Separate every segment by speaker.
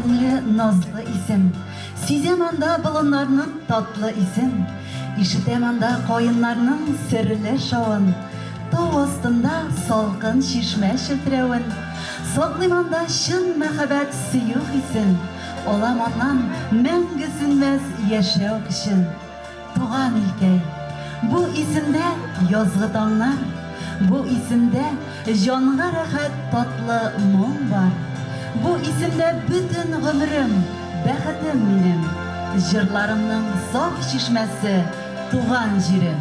Speaker 1: sevimli, nazlı isim. Sizem anda bulunlarının tatlı isim. İşitem anda koyunlarının sırlı şovun. Tağ astında salkın şişme şiltirevin. Saklimanda şın mehabet suyuk isin. Olam ondan мәңгісінмez yaşayak için. Tuğan ilkey, bu isimde yazgı dağlar. Bu isimde canğa rahat tatlı mum var. Bu isimde bütün ömrüm, bəxetim benim. Jırlarımның saf şişmesi, tuğan jirim.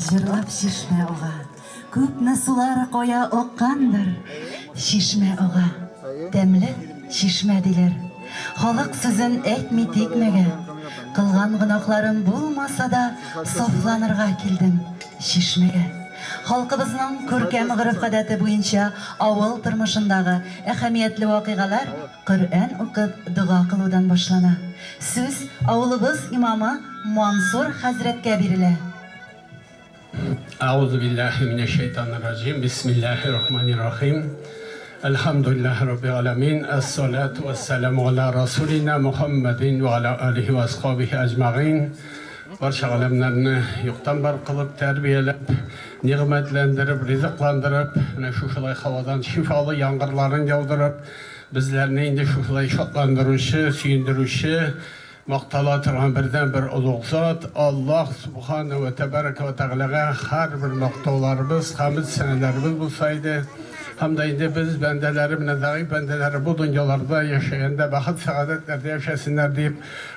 Speaker 1: Жырлап шишме оға, көпні сулар қоя оққандыр. Шишме оға, тәмлі шишме дилер. Халық сөзін әйтмей текмеге. Қылған ғынақларым болмаса да софланырға келдім шишмеге. Халқыбызның көркем ғұрып-ғадаты бойынша ауыл тұрмышындағы әхәмиятлі вақиғалар Құр'ан оқып дұға қылудан башлана. Сөз ауылыбыз имамы Мансур хәзретке берілі.
Speaker 2: أعوذ بالله من الشيطان الرجيم بسم الله الرحمن الرحيم الحمد لله رب العالمين الصلاة والسلام على رسولنا محمد وعلى آله وأصحابه أجمعين barcha alamlarni yo'qdan bor qilib tarbiyalab, ne'matlantirib, rizqlantirib, mana shunday havodan shifoli yomg'irlarni yog'dirib, bizlarni endi shunday shodlantiruvchi, suyuntiruvchi maqtala turgan birdan bir ulug' zot Alloh subhanahu va tabaraka va taolaga har bir maqtovlarimiz, hamd sanalarimiz bo'lsaydi, Hem de indi biz bendeleri, minnedağı bendeleri bu dünyalarda yaşayanda baht saadetlerde yaşasınlar deyip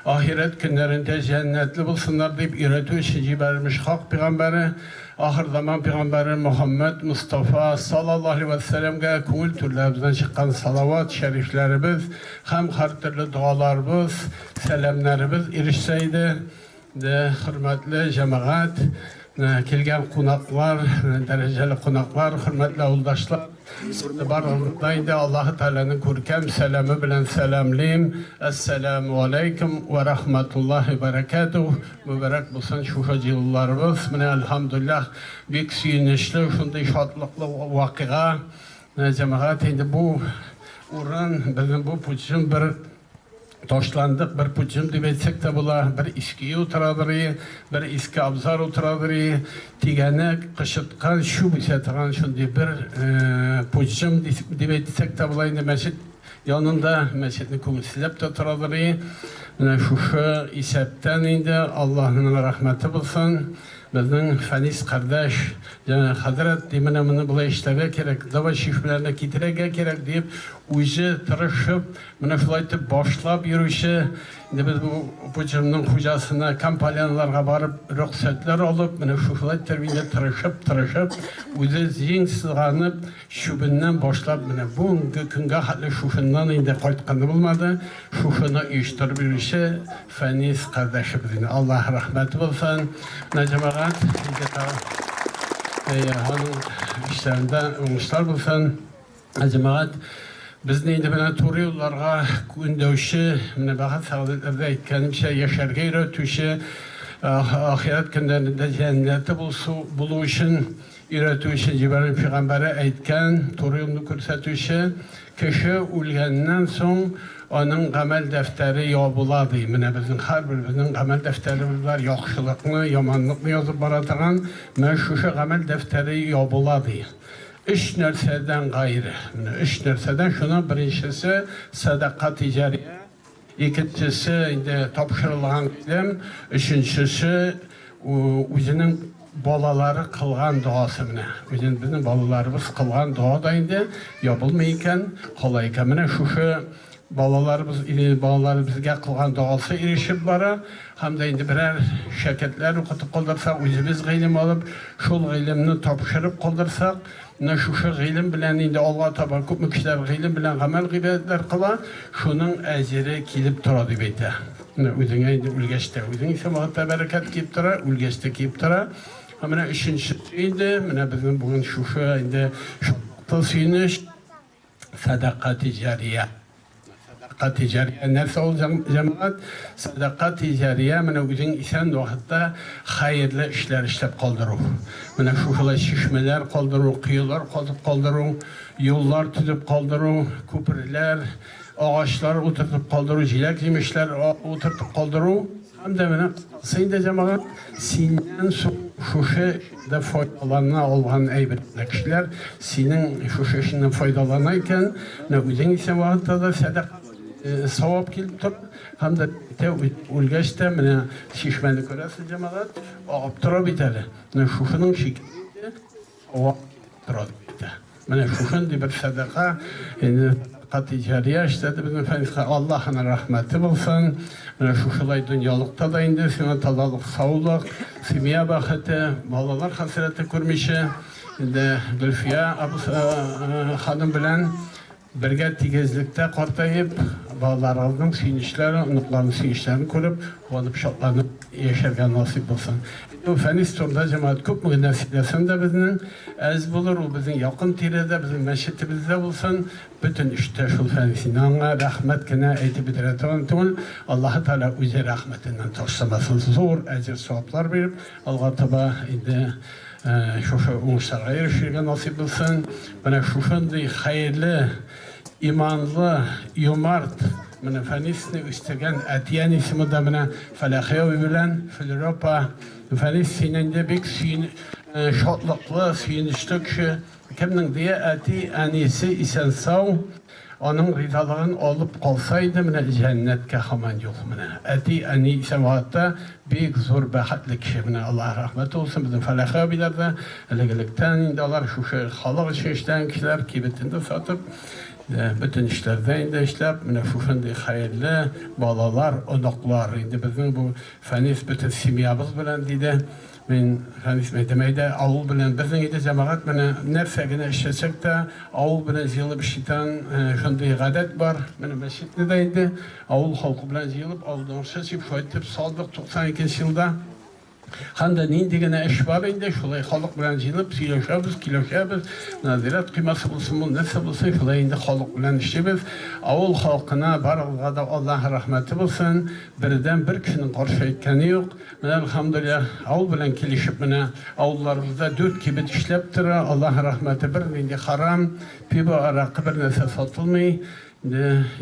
Speaker 2: ahiret günlerinde cennetli bulsunlar deyip üretiyor için vermiş hak peygamberi ahir zaman peygamberi Muhammed Mustafa sallallahu aleyhi ve sellem'e kul türlerimizden çıkan salavat şeriflerimiz hem her türlü dualarımız selamlarımız erişseydi de hürmetli cemaat kelgen konaklar, dereceli konaklar, hürmetli yoldaşlar barındaydı. Allah-u Teala'nın kurkem selamı bilen selamlayayım. Esselamu aleyküm ve rahmetullahi ve berekatuhu. Mübarek bulsun şu hacılarımız. Elhamdülillah büyük süyünüşlü, şunda şatlıklı vakıa. Cemaat indi bu uğran, bizim bu puçun bir toşlandık, bir puçum deb etsek de bula, bir iskiye oturadırı, bir iski abzar oturadırı, tigene kışıtkan şu bisetigan şundi bir puçum deb etsek de bula, indi meşit yanında meşitni kumsilep de oturadırı. Şu isepten indi Allah'ın rahmeti bulsun. Bizden Fanis kardeş, yani Hazret demine bunu bula işleve gerek, dava şifrelerine getirege gerek deyip uyucu tırışıp, bunu şulaytıp başlap yürüyüşü, biz bu cümlenin hocasına kampanyalarga barıp ruhsatlar alıp, bunu şulaytıp terbiyede tırışıp, uyucu zihin sığanıp, şubundan başlap, bu günge hatlı şuşundan indi kayıtkanı bulmadı, şuşunu uyuşturup yürüyüşü Fanis kardeşimizin. Allah rahmeti olsun. Necemaat, hanım işlerinde olmuşlar bulsun. Necemaat, biz neydi bana turu yollarga gündövüşü, bakat sağlıklarda etkenim şey yaşarga üretüşü, ahiret günlerinde cenneti buluşun, üretüşü ciberin peygamberi etken, turu yolunu kürsatüşü, kişi ölgenden son onun amel defteri yabuladı. Bizim her birimizin amel defterimiz var. Yaxşılıklı, yamanlıklı yazıp baratığın meşhuşu amel defteri yabuladı. Üç nerseden gayrı. Üç nerseden şuna birincisi sadakat-ı cariye. İkincisi topşırılan ilim. Üçüncüsü özünün balaları kılgan duası mine. Bizim balalarımız kılgan dua da indi. Yapılmayken, kolayken mine şuşu balalarımız bizge kılgan duası erişip bara. Hem de indi birer şirketler okutup kaldırsak, özümüz ilim alıp, şul ilimni topşırıp kaldırsak, şuşu ilim bilen indi Allah'a tabi köp kişiler ilim bilen amel gıybetler kıla, şunun eciri kilip duradı beyte. Özüne indi ülgeçte, özüne ise vakitte bereket kiyip dura, ülgeçte kiyip dura. Hemen üçüncüsü indi, bizim bugün şuşu indi, şu suyunuş, sadakat-ı cariye. Sadakat-ı cariye neresi olacak cemaat? Sadakat-ı cariye, özün isen vakitte hayırlı işler işlep kaldırır. Şuşula şişmeler kaldırır, kıyılar kaldırır, yollar tüzüp kaldırır, köprüler, ağaçlar oturtup kaldırır, jilek yemişler oturtup kaldırır. Hem de sayın cemaat, sinden şuşada faydalarına olan eyberler kişiler, senin şuşasından faydalanırken, özün ise vakitte da sadaka savap gelip tur, hem de ulgeçte şişmeni köresi cemaat, ağıp tura biteli. Şuşunun şekilde savap tura biteli. Şuşun bir sadaka, sadakat-ı cariye işledi bizim Efendimiz. Allah'ın rahmeti bulsun. Şuşulay dünyalıkta da indi. Sına talalık, sağlık, simiye bakıtı, malalar hasreti kurmuşu. Gülfiye hanım bilen birge tigezlikte kortayıp, bağlarının suyunuşları, unuklarının suyunuşlarını kurup, olup şatlanıp yaşarken nasip olsun. Feniz turda cemaat köp mü nasiplesin de bizden ez bulur, o bizim yakın tirede, bizim meşitimizde bulsun. Bütün işte şu fenisinden rahmet kine eyti bidiretuan tül, Allah-u Teala üzeri rahmetinden toşlamasın. Zor ecir savaplar verip, Allah taba indi şu uğuşlara erişirken nasip olsun. Bana şu şundi hayırlı, imanlı, yumart, Fenis'ni üstegen etiyen ismi de bana felahiye bilen Filropa Fenis sinende bir şatlıklı suyunuştuk şu kimden diye eti anisi isen sağ onun rızalığın olup kalsaydı mine cennetke haman yok mine. Eti ani semahatta büyük zor bahatlı kişi mine. Allah rahmet olsun bizim felaka abilerde. Elegelikten indalar şu şey halak işten kişiler kibetinde satıp bütün işlerden indi işlep mine şuşundu hayırlı balalar, odaklar. Indi bizim bu fenis bütün simyabız bilen dedi. Men hani demeyde avul bilen bizden ide cemaat bana nefsegine işlesek de avul bilen yılıp işiten şunday gadet var. Benim mescitte deydi. Avul halkı bilen yılıp avuldan şaşıp şöyle saldık 92 yılda. Handa nindigene iş var indi. Şulay halk bilen yılıp kiloşabız. Nazirat kıyması bulsun bu nefse bulsun. Şulay indi halk bilen işimiz. Avul halkına barılgada Allah rahmeti bulsun. Birden bir kişinin karşı etkeni yok. Ben elhamdülillah avul bilen kilişip mine avullarımızda 4 kibit işleptir. Allah rahmeti bir indi haram. Pibo arakı bir nefse satılmıyor.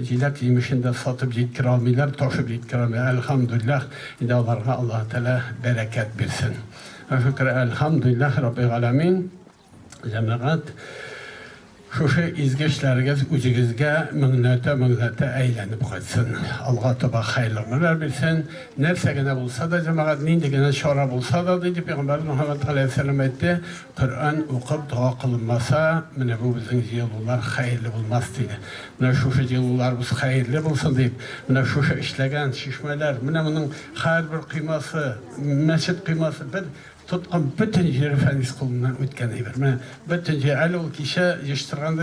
Speaker 2: Cilak yemişinde satıp yetkir almaylar, taşıp yetkir almaylar. Elhamdülillah. İdalarına Allah Teala bereket versin. Şükür elhamdülillah Rabbil Alemin. Cemaat şu şey izgeçleriniz ucugizge mügnete eğlenip kaçsın. Allah Teala hayırlı ömürler bilsin. Nefsegene bulsa da cemaat nindigene şora bulsa da dedi Peygamber Muhammed Aleyhisselam etti. Kur'an okup dua kılınmasa mine bu bizim yıllar hayırlı bulmaz dedi. Mine şu şey yıllar biz hayırlı bulsun deyip mine şu şey işlegen şişmeler mine bunun hayır bir kıyması mescid kıyması bir tutqan bütün yeri fenis kılından ötken eber. Bütün yeri ali ol kişi yıştırganda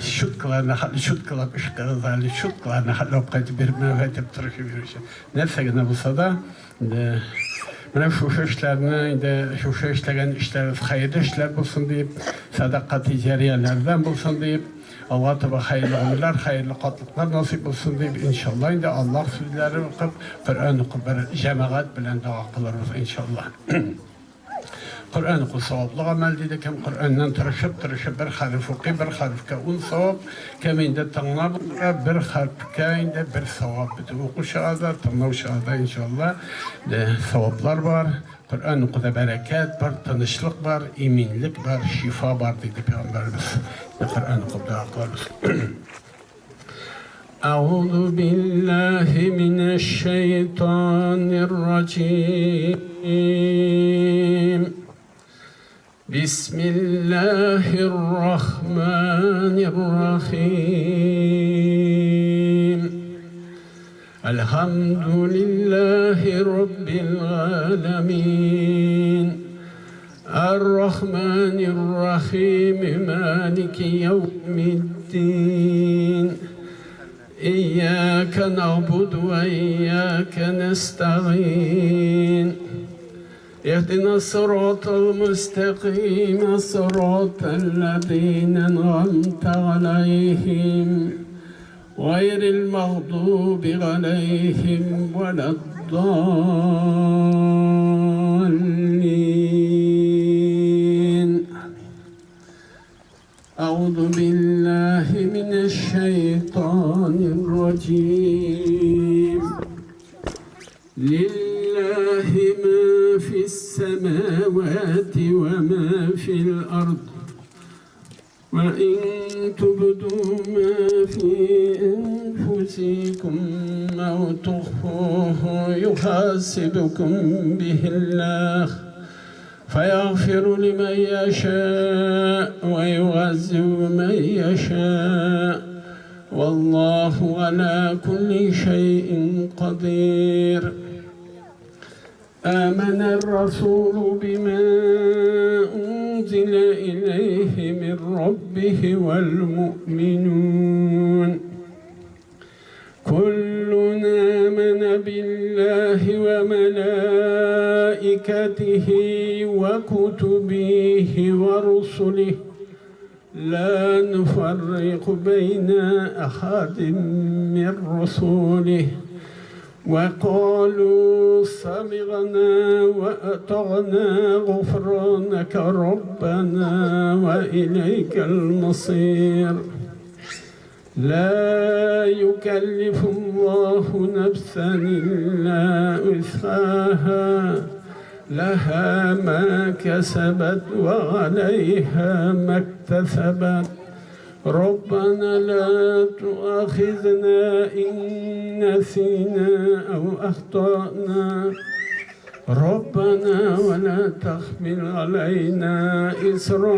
Speaker 2: şutkalarına halı şutkalap işkarızali şutkalarına halı opkaydı bir müvetip tırışı bir nefsegine bulsa da Mine şu işlerini, şu işlegen işleriniz hayırlı işler bulsun deyip, sadakati cariyelerden bulsun deyip, Allah Teala hayırlı ömürler, hayırlı katlıklar nasip olsun deyip inşallah indi Allah sözleri okup, Kur'an okup cemaat bilen dua kılarız inşallah. Kur'an oku savablı amel dedik hem Kur'an'dan tırışıp bir harf oku, bir harfke savab, keminde tanınab bir harfke inde bir savab. Bütün oku şahada, tanınav şahada inşallah savablar var. Kur'an okuda bereket var, tanışlık var, eminlik var, şifa var dedi Peygamberimiz. Kur'an okup dua kılarız. أعوذ بالله من الشيطان الرجيم بسم الله الرحمن الرحيم الحمد لله رب العالمين الرحمن الرحيم مالك يوم الدين إياك نعبد وإياك نستعين اهدنا الصراط المستقيم صراط الذين أنعمت عليهم غير المغضوب عليهم ولا الضالين أعوذ بالله من الشيطان الرجيم لله ما في السماوات وما في الأرض وإن تبدوا ما في أنفسكم أو تخفوه يحاسبكم به الله فيغفر لمن يشاء ويعذب من يشاء والله على كل شيء قدير آمن الرسول بما أنزل إليه من ربه والمؤمنون كلنا آمن بالله وملائكته وكتبه ورسله لا نفرق بين أحد من رسله وقالوا سمعنا وأطعنا غفرانك ربنا وإليك المصير لا يكلف الله نفسا إلا وسعها لها ما كسبت وعليها ما اكتسبت ربنا لا تؤاخذنا إن نسينا أو أخطأنا ربنا ولا تحمل علينا إصرا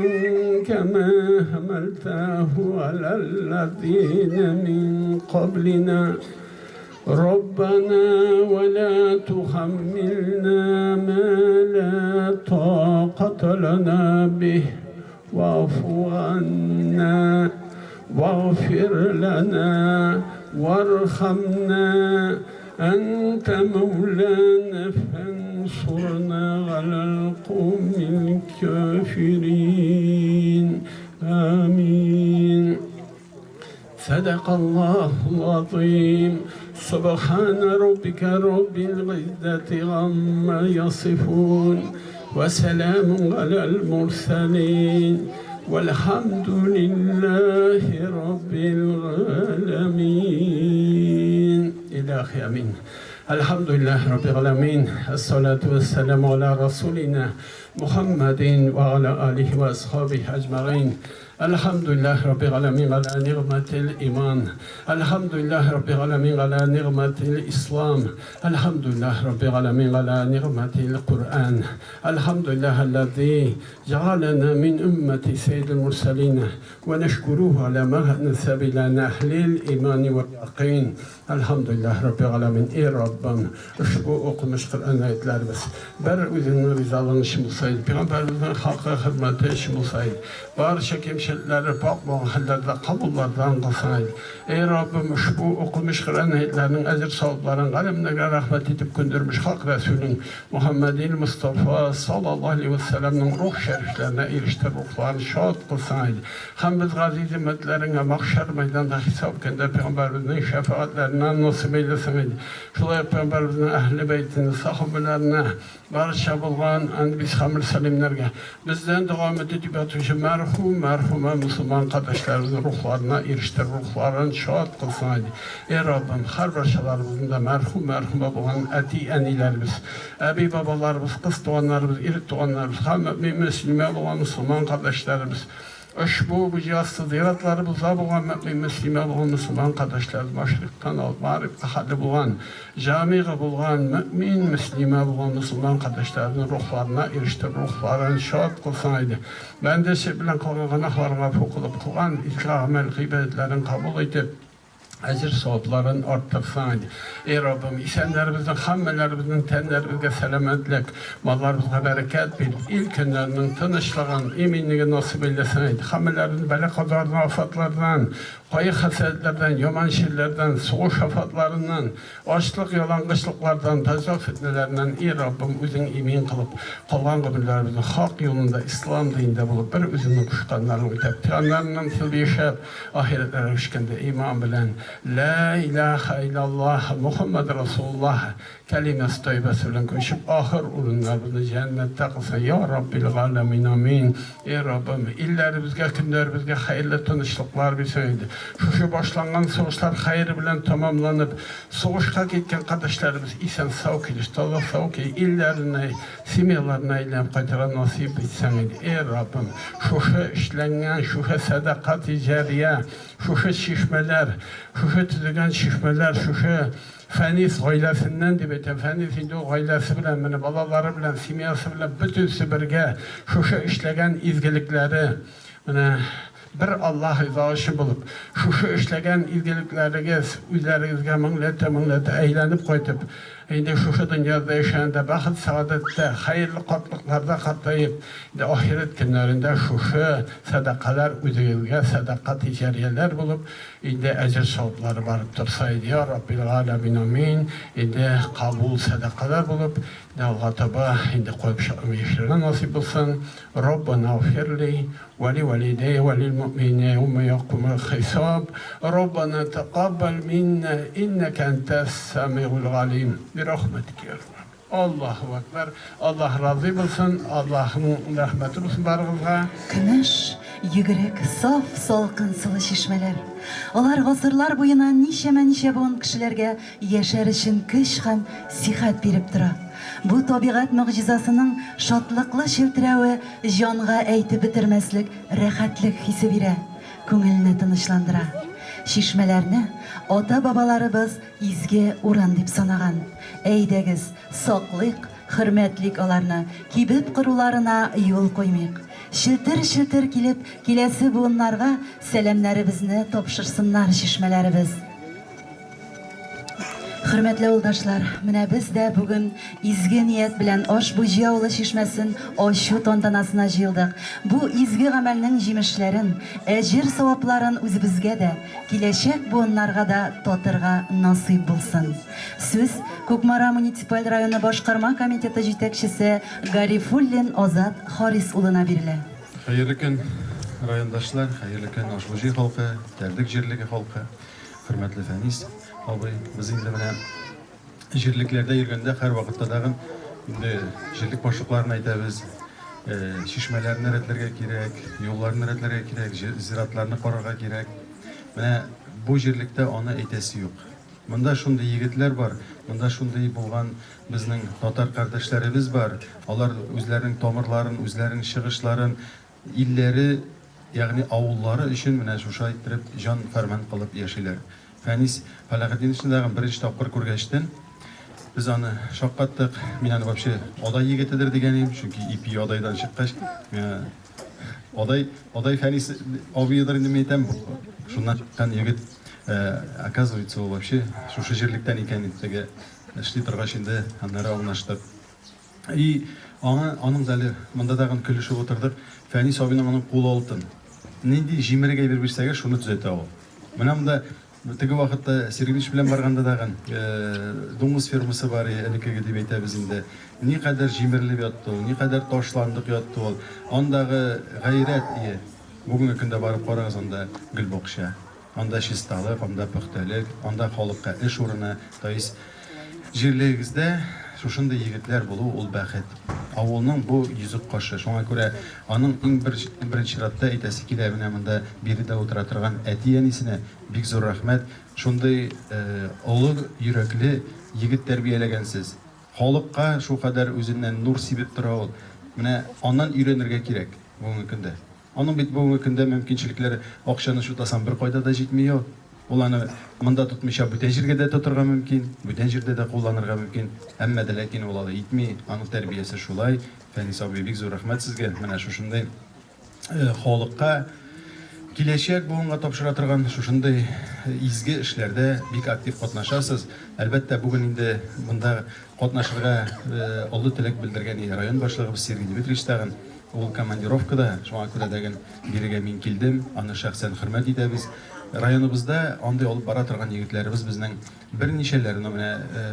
Speaker 2: كما حملته على الذين من قبلنا ربنا ولا تحملنا ما لا طاقة لنا به واعف عنا واغفر لنا وارحمنا أنت مولانا فانصرنا على القوم الكافرين آمين. صدق الله العظيم. سبحان ربك رب العزة عما يصفون وسلام على المرسلين والحمد لله رب العالمين. إلهي آمين. الحمد لله رب العالمين. الصلاة والسلام على رسولنا محمد وعلى آله وأصحابه أجمعين. الحمد لله رب العالمين على نعمة الإيمان. الحمد لله رب العالمين على نعمة الإسلام. الحمد لله رب العالمين على نعمة القرآن. الحمد لله الذي جعلنا من أمة سيد المرسلين ونشكره على ما نسب لنا أهل الإيمان واليقين. Elhamdülillah Rabbil Alemin. Ey Rabbim, şu okumuş Kur'an ayetlerimiz ber üzerine rızalığın işim olsaydı, Peygamberimizin halka hizmeti işim olsaydı, barışa kemşetleri bakma hallerde kabullardan kılsaydı. Ey Rabbim, şu okumuş Kur'an ayetlerinin ezir savupların kalemlerine rahmet edip göndermiş Hak Resulün Muhammedin Mustafa sallallahu aleyhi ve sellem'in ruh şeriflerine eriştir, ruhlarını şad kılsaydı. Hem biz gazi hizmetlerine mahşer meydanda hesap kendi Peygamberimizin şefaatlerine nasip eylesin. Şulay Peygamberimizin ehli beytini, sahabelerine, barışa bulgan biz hamil salimlerge bizden devam edip yatışı merhuma Müslüman kardeşlerimizin ruhlarına eriştir, ruhlarını şad kılsın. Ey Rabbim, her barışalarımızın da merhuma bulgan eti enilerimiz, abi babalarımız, kız doğanlarımız, irit doğanlarımız, Müslüman olan Müslüman kardeşlerimiz, bu cihazlı ziyaretlerimize bulan Müslüman olan Müslüman kardeşlerimiz, Maşrik'tan al, Mağrib'de hali bulan, camiye bulan, Müslüman olan Müslüman kardeşlerimizin ruhlarına eriştir, ruhlarını şad kılsaydı. Ben de bilen kalkan günahlarına fokulup kılan ilk amel gıybetlerini kabul edip, ecir savapların arttırsaydı. Ey Rabbim, isenlerimizin, hammelerimizin tenlerimizde selametlik, mallarımızda bereket bil, ilk günlerinin tınışlığın, eminliği nasip eyleseydi. Hammelerimizin bela kadarından, afatlardan, kayık hasetlerden, yaman şirlerden, soğuş afatlarından, açlık, yalankışlıklardan, tezah fitnelerinden, ey Rabbim, özün emin kılıp, kalan kabirlerimizin hak yolunda, İslam dininde bulup, bir özünün kuşkanlarını ötep, tiyanlarından silbiyişer, ahiretlere hoşkende iman bilen, La ilahe illallah Muhammed Resulullah kelimesi tayyibesiyle koşup ahir ürünlerimizi cennette kılsın. Ya Rabbil alemin amin. Ey Rabbim, illerimizge, günlerimizge hayırlı tanışlıklar bir söyledi. Şu başlangan soğuşlar hayır bilen tamamlanıp, soğuşka gitken kardeşlerimiz isen sağ kiliş, tazı sağ ki illerine, simiyalarına ilen kaytıra nasip etseydi. Ey Rabbim, şu işlengen, şu sadakat-i cariye, şu şişmeler, şu tüzügen şişmeler, şu Feniz gailesinden de beten, Feniz'in de o gailesi bilen, beni balaları bilen, simyası bilen, bütün sübürge, şu işlegen izgilikleri, bir Allah rızası bulup, şu işlegen izgilikleri üzerinizge millete eğlenip koyup, şimdi şu dünyada yaşayanda, bakit saadette, hayırlı katlıklarda katlayıp, ahiret günlerinde şu sadakalar üzerinizge, sadakat-i cariyeler bulup, şimdi ecir savupları varıp dursaydı. Ya Rabbil alemin amin. Şimdi kabul sadakalar bulup, Allah Teala şimdi koyup şahımı nasip olsun. Rabbena ufirli ve li valideye ve lil mu'mine yevme yakumul hisab. Rabbena teqabbel minna inneke entes semi'ul alim. Bir rahmetik ya Rabbi. Allahu Ekber. Allah razı olsun. Allah'ın rahmeti olsun barınıza.
Speaker 1: Kümüş, yügrek, saf, salkın sıvı şişmeler. Olar gısırlar boyuna nişe boğun kişilerge yaşar için kış hem sihat berip dura. Bu tabiat mucizasının şatlıklı şevtirevi canğa eyti bitirmeslik, rahatlık hissi bire. күңелне тынычландыра. Шишмәләрне ата-бабаларыбыз изге уран дип санаган. Әйдәгез, саклык, хөрмәтлик аларны, кибеп кыруларына юл куймыйк. Шилтер-шилтер килеп, киләсе буыннарга сәламнарыбызны тапшырсыннар шишмәләребез. Хөрмәтле улдашлар, менә без дә бүген изге ният белән Ашбуҗи авылы шишмәсен ачу тантанасына җыелдык. Бу изге гамәлнең җимешләрен, әҗер савапларын үзебезгә дә, киләчәк буыннарга да татырга насыйп булсын. Сүз Күкмара муниципаль районы башкарма комитеты җитәкчесе Гарифуллин Азат Харис улына бирелә.
Speaker 3: Хәерле көн, райондашлар, хәерле көн Ашбуҗи халкы, Тәрдек җирлеге халкы, хөрмәтле Фәнис абый, без инде менә җирлекләрдә йөргәндә һәр вакытта дагы инде җирлек башлыкларын әйтәбез. Шишмәләрне рәтләргә кирәк, юлларны рәтләргә кирәк, зиратларны карарга кирәк. Менә бу җирлектә аны әйтәсе юк. Монда шундый егетләр бар, монда шундый булган безнең татар кардәшләребез бар. Алар үзләренең тамырларын, үзләренең чыгышларын, илләре, ягъни авыллары өчен менә шуша иттереп җан фәрман кылып яшиләр. Фәнис Фәләхетдин дагы беренче тапкыр күргәчтен без аны шаккаттык. Мин аны вообще адай егетедер дигәнем, чөнки ипи адайдан чыккач, адай Фәнис абыйдыр инде әйтәм. Шуннан чыккан егет, оказывается, ул вообще шушы җирлектән икән инде. Эшли торгач инде аннары аңлаштык. И аның дәле монда дагы көлешеп утырдык. Фәнис абыйның аның кулы алтын. Нинди җимергә бирсәгә шуны төзәтә ул. Менә монда теге вакытта Сергеевич белән барганда дагы дуңгыз фермасы бар, элекеге дип әйтәбез инде. Никадәр җимерелеп ятты ул, никадәр ташландык ятты ул. Андагы гайрәт, бүгенге көндә барып карагыз, анда гөл бакча, анда чисталык, анда пөхтәлек, анда халыкка эш урыны. То есть җирлегебездә шушындай егетләр булу ул бәхет. Авылның бу йөзек кашы. Шуңа күрә аның иң беренче чиратта әйтәсе килә, менә монда биредә утыра торган әти-әнисенә бик зур рәхмәт. Шундый олы йөрәкле егет тәрбияләгәнсез. Халыкка шулкадәр үзеннән нур сибеп тора ул. Менә аннан өйрәнергә кирәк бүгенге көндә. Аның бит бүгенге көндә мөмкинчелекләре, акчаны шутасам бер кайда да җитми ул. Ул аны монда тотмыйча бүтән җиргә дә тотырга мөмкин, бүтән җирдә дә кулланырга мөмкин. Әмма дә ләкин ул аны итми, аның тәрбиясе шулай. Фәнис абый, бик зур рәхмәт сезгә. Менә шушындай халыкка киләчәк буынга тапшыра торган шушындай изге эшләрдә бик актив катнашасыз. Әлбәттә, бүген инде монда катнашырга олы теләк белдергән район башлыгыбыз Сергей Дмитриевич тагын ул командировкада, шуңа күрә дәген бирегә мин килдем, аны шәхсән хөрмәт итәбез. Районыбызда андый алып бара торган егетләребез безнең берничәләрне менә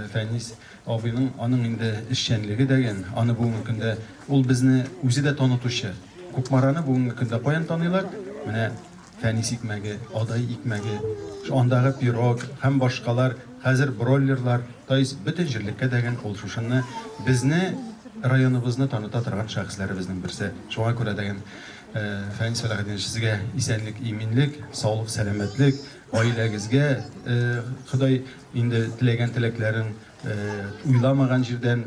Speaker 3: Фәнис абыйның аның инде эшчәнлеге дәгән, аны бүгенге көндә ул безне үзе дә танытучы. Күкмараны бүгенге көндә каян таныйлар? Менә Фәнис икмәге, адай икмәге, андагы пирог һәм башкалар, хәзер бройлерлар, то есть бөтен җирлеккә дәгән ул шушыны безне районыбызны таныта торган шәхесләребезнең берсе. Шуңа күрә дәгән Фәнис Фәләхетдин сезгә исәнлек, иминлек, саулык, сәламәтлек, гаиләгезгә Ходай инде теләгән теләкләрен уйламаган җирдән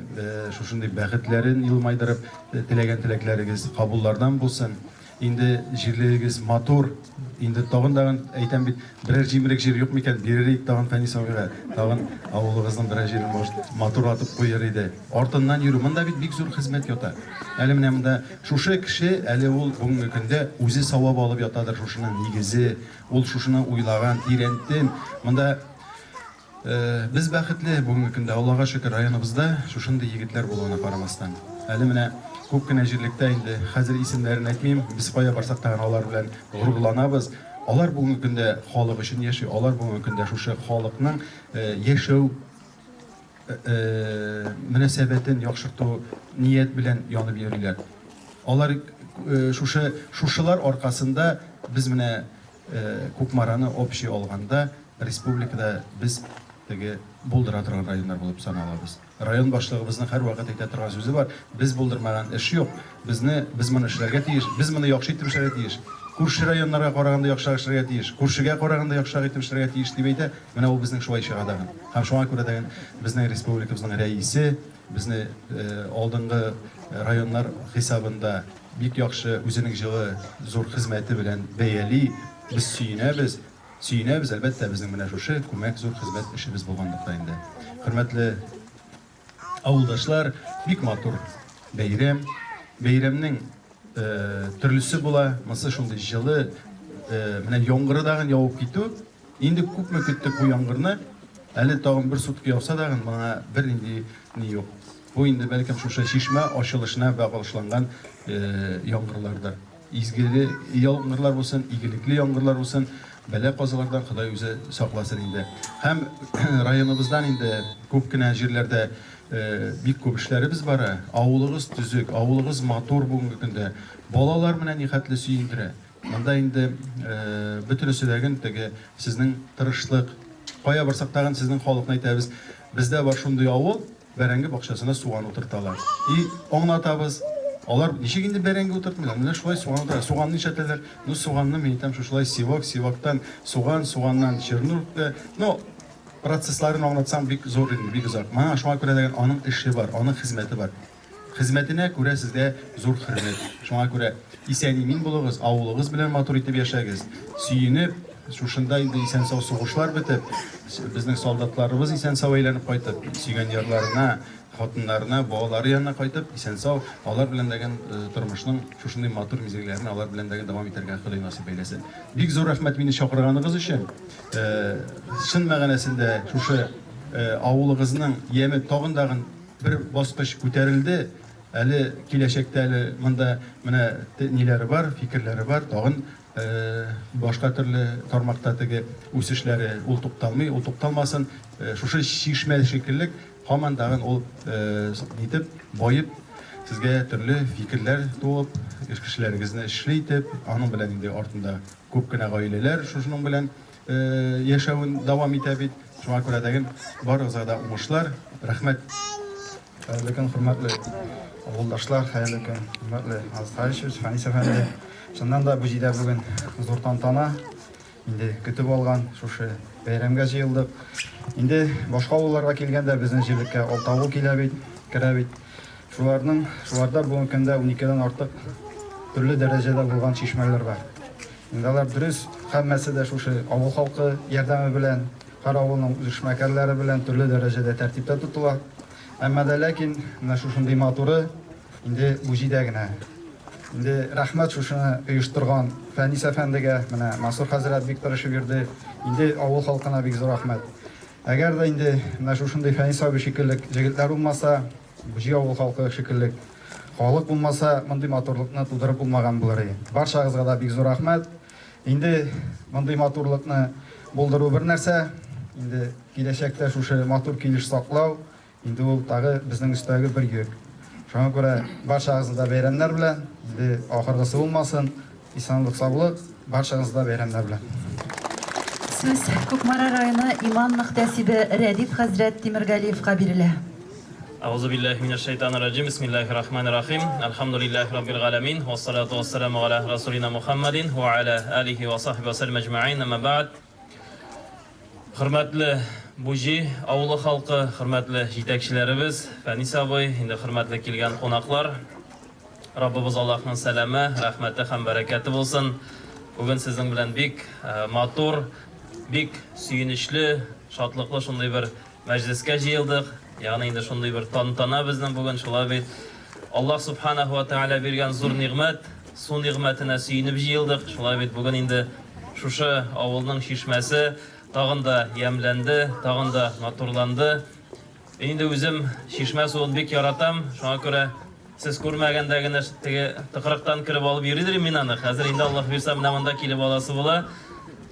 Speaker 3: шушындый бәхетләрен елмайдырып теләгән теләкләрегез кабуллардан булсын. Инде җирлегез матур, инде тагын әйтәм бит, берәр җимерек җир юк микән, бирерик тагын Фәнис абыйга, тагын авылыгызның берәр җирен матуратып куяр иде. Артыннан йөрү, монда бит бик зур хезмәт ята. Әле менә монда шушы кеше, әле ул бүгенге көндә үзе савап алып ятадыр, шушының нигезе, ул шушыны уйлаган, ирәнтен. Монда без бәхетле бүгенге көндә, Аллага шөкер, районыбызда шушындый егетләр булуына карамастан. Әле менә күп кенә җирлектә инде хәзер исемнәрен әйтмим, біз кая барсак та алар белән горурланабыз. Алар бүгенге көндә халык өчен яши, алар бүгенге көндә шушы халыкның яшәү мөнәсәбәтен яхшырту ният белән янып йөриләр. Алар шушылар аркасында без менә Күкмараны общий алганда республикада без теге булдыра торган районнар булып саналабыз. Район башлыгыбызның һәр вакыт әйтә торган сүзе бар. Без булдырмаган эш юк. Без моны эшләргә тиеш, без моны яхшы итеп эшләргә тиеш. Күрше районнарга караганда яхшы эшләргә тиеш, күршегә караганда яхшы итеп эшләргә тиеш дип әйтә. Менә ул безнең шулай чыгадагы. Һәм шуңа күрә дәгән безнең республикабызның рәисе, безне алдынгы районнар хисабында бик яхшы үзенең җылы зур хезмәте белән бәяли. Biz сөйінәбіз, әлбәттә безнең менә шушы күмәк зур хезмәт эшебез булганлыктан инде. Хөрмәтле авылдашлар, бик матур бәйрәм. Бәйрәмнең төрлесе була, монсы шундый җылы, менә яңгыры дагын явып китү. Инде күпме көттек бу яңгырны, әле тагын бер сутка яуса дагын моңа бер нинди ни юк. Бу инде бәлкем шушы чишмә ачылышына багышланган яңгырлардыр. Изгеле яңгырлар булсын, игелекле яңгырлар булсын, бәла казалардан Ходай үзе сакласын инде. Һәм районыбыздан инде күп кенә җирләрдә бик күп эшләребез бара. Авылыгыз төзек, авылыгыз матур бүгенге көндә. Балалар менән нихәтле сөендерә. Монда инде бөтенесе дәген теге сезнең тырышлык, кая барсак тагын сезнең халыкны әйтәбез. Бездә бар шундый авыл, бәрәңге бакчасына суган утырталар. И аңлатабыз. Алар ничек инде бәрәңге утыртмыйлар? Менә шулай суган утыра. Суганны нишәтләр? Ну суганны мин әйтәм шулай сивак, сивактан суган, суганнан чернурка. Ну процессларын аңлатсам бик зур инде, бик озак. Менә шуңа күрә дигән аның эше бар, аның хезмәте бар. Хезмәтенә күрә сезгә зур хөрмәт. Шуңа күрә исән-имин булыгыз, авылыгыз белән матур итеп яшәгез. Сөенеп, шушында инде исән-сау сугышлар бетеп, безнең солдатларыбыз исән-сау әйләнеп кайтып, сөйгән ярларына, хатыннарына, балалары янына кайтып, исән-сау алар белән дигән тормышның шушындай матур мизгелләрен алар белән дигән дәвам итәргә Ходай насыйп әйләсен. Бик зур рәхмәт мине чакырганыгыз өчен. Чын мәгънәсендә шушы авылыгызның яме тагын дагын бер баскыч күтәрелде. Әле киләчәктә әле монда менә ниләре бар, фикерләре бар, тагын башка төрле тармакта теге үсешләре ул тукталмый, ул тукталмасын. Шушы шишмә шикеллек һаман дагын ул нитеп, байып, сезгә төрле фикерләр туып, кешеләрегезне эшле итеп, аның белән инде артында күп кенә гаиләләр шушының белән яшәвен дәвам итә бит. Шуңа күрә дигән барыгызга да уңышлар. Рәхмәт.
Speaker 4: Хәерле хөрмәтле авылдашлар, хәерле көн, хөрмәтле Азатович, Фәнис әфәнде. Шуннан да бу җирдә бүген зур тантана инде көтеп алган шушы бәйрәмгә җыелдык. Инде башка авылларга килгәндә безнең җирлеккә 6 авыл килә бит, керә бит. Шуларда бүгенге көндә 12дән артык төрле дәрәҗәдә булган чишмәләр бар. Инде алар дөрес, һәммәсе дә шушы авыл халкы ярдәме белән, һәр авылның үз эшмәкәрләре белән төрле дәрәҗәдә тәртиптә тотыла. Әмма дә ләкин менә шушындый матуры инде бу җирдә генә. Инде рәхмәт шушыны оештырган Фәнис әфәндегә, менә Мансур хәзрәт бик тырышып йөрде. Инде авыл халкына бик зур рәхмәт. Әгәр дә инде менә шушындый Фәнис абый шикелле җегетләр булмаса, бу җир авыл халкы шикелле халык булмаса, мондый матурлыкны тудырып булмаган булыр иде. Барчагызга да бик зур рәхмәт. Инде мондый матурлыкны булдыру бер нәрсә, инде киләчәктә шушы матур килеш саклау, инде ул тагы безнең өстәге бер йөк. Шуңа күрә барчагызда бәйрәмнәр белән, инде ахыргысы булмасын, исәнлек, саулык, барчагызда бәйрәмнәр белән.
Speaker 1: Сүз Күкмара районы иман мөхтәсибе Рәдиф хәзрәт Тимергалиевка бирелә.
Speaker 5: أعوذ بالله من الشيطان الرجيم بسم الله الرحمن الرحيم الحمد لله رب العالمين والصلاة والسلام على رسولنا محمد وعلى آله وصحبه وسلم أجمعين أما بعد Hürmetli Buji, avulu halkı, hürmetli jitekçilerimiz, Fənis abi, indi hürmetli kilgen qonaqlar, Rabbimiz Allah'ın selamı, rahmeti, hem bereketi olsun. Bugün sizin bilen bik matur, bik süyünüşlü, şatlıklı şunday bir mecliske jiyildik. Yani indi şunday bir tantana bizden bugün şulay bit. Allah subhanahu ve teala bergen zor nimet, su nimetine süyünüp jiyildik. Şulay bit bugün indi şuşu avulunun şişmesi, tağın da yemlendi, tağın da naturlandı. Ben de özüm şişme suğun bek yaratam. Şuna göre siz görmegəndəgini tıqırıqdan kirib alıb yeridir min anıq. Hazır indi Allah versə mənəmanda kilib alası bola.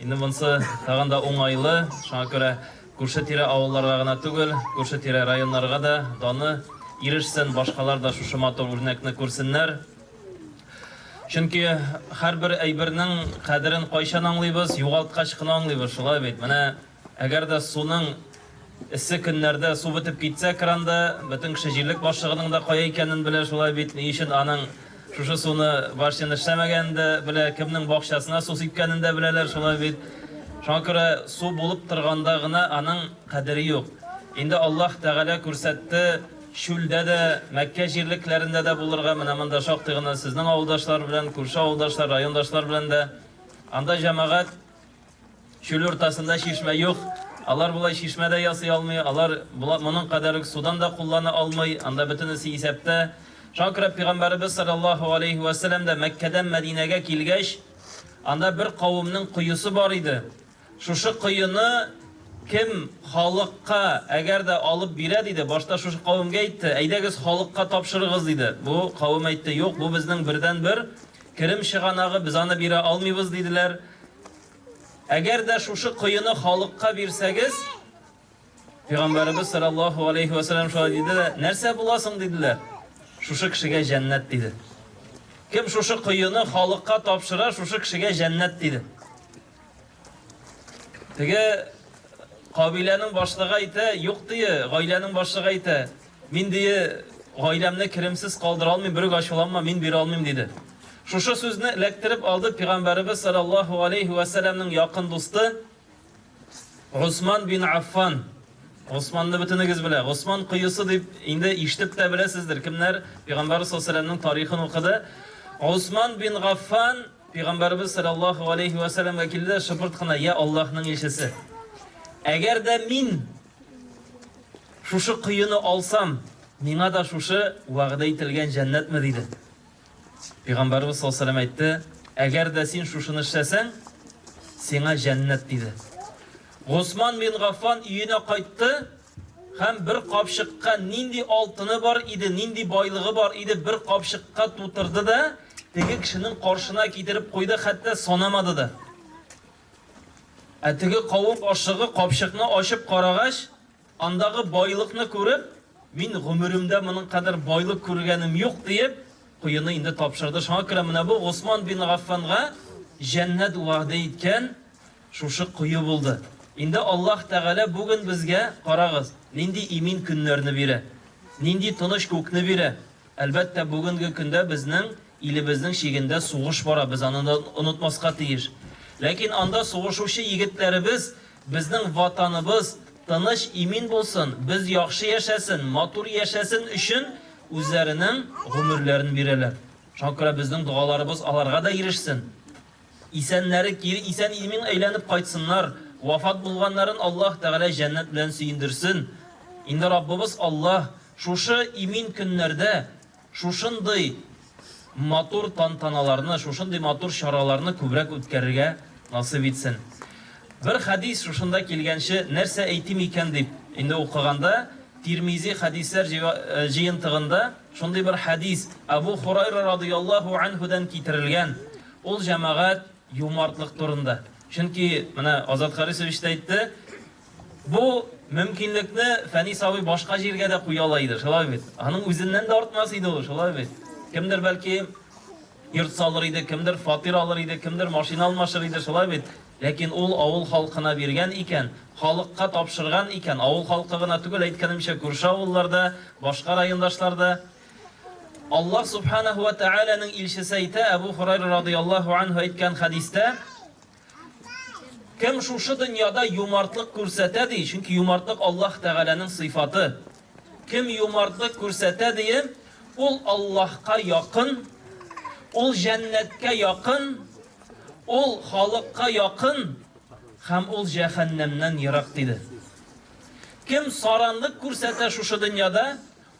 Speaker 5: İndi bunsı tağın da oңайлы. Şuna göre көрші тирə avullarga gana tügül, көрші tирə rayonlarga da danı irişsin, başqalar da şuşu matur örnekni görsünlər. Çünki hər bir əybirinin qədərin qayşan anlayız, yoğaltqaşqını anlayız. Şulay beyt. Mənə əgər də sunun isi günlərdə su bitib gitsə kranda, bütün kişilik başlığının da qaya ikenin bilə şulay beyt. Ne işin anın şuşu sunu başlayın işləməgəndə bilə, kimnin baxşasına su sipkənin də bilələr şulay beyt. Şuna görə su bulup tırğandağına anın qədəri yox. İndi Allah Teala görsətdi, Şüldə də, Məkkə jirliklərində də bulurğa mənəmində şaqtığını sizdən avuldaşlar bilən, Kürşə avuldaşlar, rayondaşlar bilən də анда җәмәгать чүл уртасында шишмә юк. Алар булай шишмәдә ясый алмый, алар моның кадәр үк судан да куллана алмый. Анда бөтенесе исәптә. Шакра Пәйгамбәрбез саллаллаһу алейхи ва саллям да Мәккәдән Мәдинәгә килгәч, анда бер кавымның кыюсы бар иде. Шушы кыюны кем халыкка әгәр дә алып бирә диде, башта шушы кавымга әйтте, әйдәгез халыкка тапшырыгыз диде. Бу кавым әйтте, юк, бу безнең бердән бер керем чыганагы, без аны бирә алмыйбыз диделәр. Әгәр дә шушы кыюны халыкка бирсәгез, Пәйгамбәрбез саллаллаһу алейхи ва саллям шулай диде, нәрсә буласың диделәр. Шушы кешегә җәннәт диде. Кем шушы кыюны халыкка тапшыра, шушы кешегә җәннәт диде. Теге кабиләнең башлыгы әйтә, юк дие, гаиләнең башлыгы әйтә, мин дие гаиләмне керемсез калдыра алмыйм, бер ачуланма, мин бирә алмыйм диде. Шушы сүзне эләктереп алды Пәйгамбәрбез саллаллаһу алейхи ва саллямның якын дусты Усман бин Аффан. Усманны бөтенегез белә. Усман кыюсы дип инде ишетеп тә беләсездер. Кемнәр Пәйгамбәр саллаллаһу алейхи ва саллямның тарихын укыды. Усман бин Аффан Пәйгамбәрбез саллаллаһу алейхи ва саллямга килде, шыпырт кына, я Аллаһның илчесе. Әгәр дә мин шушы кыюны алсам, миңа да шушы вәгъдә ителгән җәннәтме диде. Пәйгамбәрбез саллаллаһу алейхи ва саллям әйтте, әгәр дә син шушыны эшләсәң, сиңа җәннәт диде. Усман бин Гаффан өенә кайтты һәм бер капчыкка нинди алтыны бар иде, нинди байлыгы бар иде, бер капчыкка тутырды да, теге кешенең каршына китереп куйды, хәтта санамады да. Теге кавым ашыгы капчыкны ачып карагач, андагы байлыкны күреп, мин гомеремдә моның кадәр байлык күргәнем юк диеп, куйны инде тапшырды. Шуңа күрә менә бу Усман бин Гаффанга җәннәт вәгъдә иткән шушы куй булды. Инде Аллаһ Тәгалә бүген безгә карагыз, нинди имин көннәрне бирә, нинди тыныч күкне бирә. Әлбәттә бүгенге көндә безнең илебезнең шигендә сугыш бара, без аны онытмаска тиеш. Ләкин анда сугышучы егетләребез, безнең ватаныбыз тыныч, имин булсын, без яхшы яшәсен, матур яшәсен өчен үзләренең гомерләрен бирәләр. Шуңа күрә безнең дуаларыбыз аларга да ирешсен. Исәннәре кире исән имин әйләнеп кайтсыннар. Вафат булганнарын Аллаһ Тәгалә җәннәт белән сөендерсен. Инде Раббыбыз Аллаһ шушы имин көннәрдә шушындый матур тантаналарны, шушындый матур чараларны күбрәк үткәрергә насыйп итсен. Бер хадис шушында килгәнче нәрсә әйтим икән дип инде укыганда Тирмизи хадисләр җыентыгында шундый бер хадис Абу Хурайра радиллаһу анһудан китерелгән. Ул җәмәгать юмартлык турында. Чөнки менә Азат Харисович та әйтте, бу мөмкинлекне Фәнис абый башка җиргә дә куя ала иде, шулай бит. Аның үзеннән дә артмас иде ул, шулай бит. Кемдер бәлки йорт салыр иде, кемдер фатир алыр иде, кемдер машина алмашыр иде, шулай бит. Ләкин ул авыл халкына биргән икән, халыкка тапшырган икән. Авыл халкы гына түгел, әйткәнемчә, күрше авылларда, башка райондашларда Аллаһ субханаһу ва тааляның илчесе әйтә, Абу Хурайра радиллаһу анһу әйткән хадистә, кем шушы дөньяда юмартлык күрсәтә ди, чөнки юмартлык Аллаһ Тәгаләнең сыйфаты. Кем юмартлык күрсәтә ди, ул Аллаһка якын, ул җәннәткә якын, ул халыкка якын, һәм ул җәһәннәмнән ерак диде. Кем саранлык күрсәтә шушы дөньяда,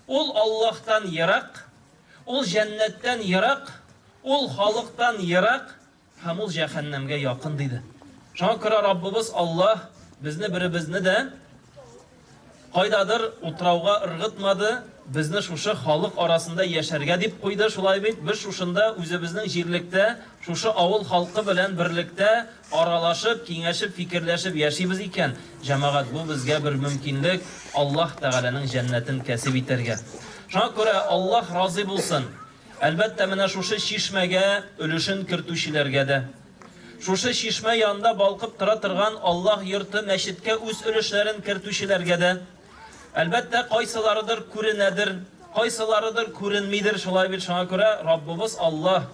Speaker 5: ул Аллаһтан ерак, ул җәннәттән ерак, ул халыктан ерак, һәм ул җәһәннәмгә якын диде. Шуңа күрә Раббыбыз Аллаһ безне беребезне дә кайдадыр утрауга ыргытмады, безне шушы халык арасында яшәргә дип куйды, шулай бит. Без шушында үзебезнең җирлектә, шушы авыл халкы белән берлектә аралашып, киңәшеп, фикерләшеп яшибез икән. Җәмәгать, бу безгә бер мөмкинлек, Аллаһ Тәгаләнең җәннәтен кәсеп итәргә. Шуңа күрә Аллаһ разый булсын. Әлбәттә менә шушы чишмәгә өлешен кертүчеләргә дә, шушы чишмә янында балкып тора торган Аллаһ йорты мәчеткә үз өлешләрен кертүчеләргә дә, әлбәттә кайсыларыдыр күренәдер, кайсыларыдыр күренмидер, шулай бит. Шуңа күрә Раббыбыз Аллаһ